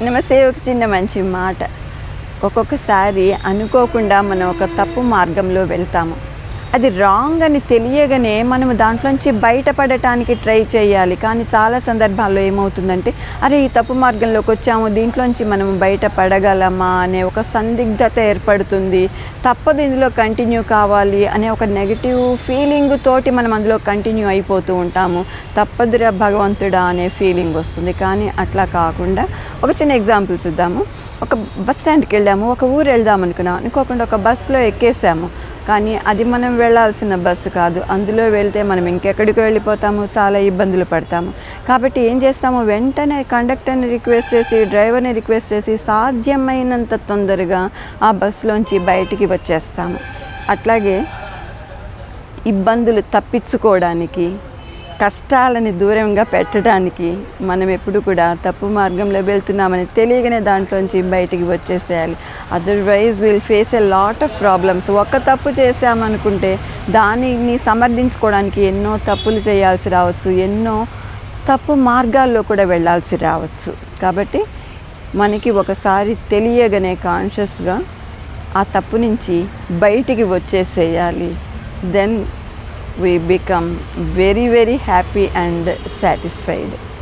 నమస్తే. ఒక చిన్న మంచి మాట. ఒక్కొక్కసారి అనుకోకుండా మనం ఒక తప్పు మార్గంలో వెళ్తాము. అది రాంగ్ అని తెలియగానే మనము దాంట్లోంచి బయటపడటానికి ట్రై చేయాలి. కానీ చాలా సందర్భాల్లో ఏమవుతుందంటే, అరే ఈ తప్పు మార్గంలోకి వచ్చాము, దీంట్లోంచి మనం బయటపడగలమా అనే ఒక సందిగ్ధత ఏర్పడుతుంది. తప్పదు, ఇందులో కంటిన్యూ కావాలి అనే ఒక నెగిటివ్ ఫీలింగ్ తోటి మనం అందులో కంటిన్యూ అయిపోతూ ఉంటాము. తప్పదురా భగవంతుడా అనే ఫీలింగ్ వస్తుంది. కానీ అట్లా కాకుండా ఒక చిన్న ఎగ్జాంపుల్ చూద్దాము. ఒక బస్ స్టాండ్కి వెళ్ళాము, ఒక ఊరు వెళ్దాం అనుకున్నాం. అనుకోకుండా ఒక బస్సులో ఎక్కేసాము. కానీ అది మనం వెళ్ళాల్సిన బస్సు కాదు. అందులో వెళ్తే మనం ఇంకెక్కడికి వెళ్ళిపోతాము, చాలా ఇబ్బందులు పడతాము. కాబట్టి ఏం చేస్తాము, వెంటనే కండక్టర్ని రిక్వెస్ట్ చేసి, డ్రైవర్ని రిక్వెస్ట్ చేసి సాధ్యమైనంత తొందరగా ఆ బస్సులోంచి బయటికి వచ్చేస్తాము. అట్లాగే ఇబ్బందులు తప్పించుకోవడానికి, కష్టాలని దూరంగా పెట్టడానికి మనం ఎప్పుడు కూడా తప్పు మార్గంలో వెళ్తున్నామని తెలియగానే దాంట్లోంచి బయటికి వచ్చేసేయాలి. Otherwise will face a lot of problems. ఒక్క తప్పు చేసామనుకుంటే దానిని సమర్థించుకోవడానికి ఎన్నో తప్పులు చేయాల్సి రావచ్చు, ఎన్నో తప్పు మార్గాల్లో కూడా వెళ్ళాల్సి రావచ్చు. కాబట్టి మనకి ఒకసారి తెలియగానే కాన్షియస్గా ఆ తప్పు నుంచి బయటికి వచ్చేసేయాలి. Then we become very happy and satisfied.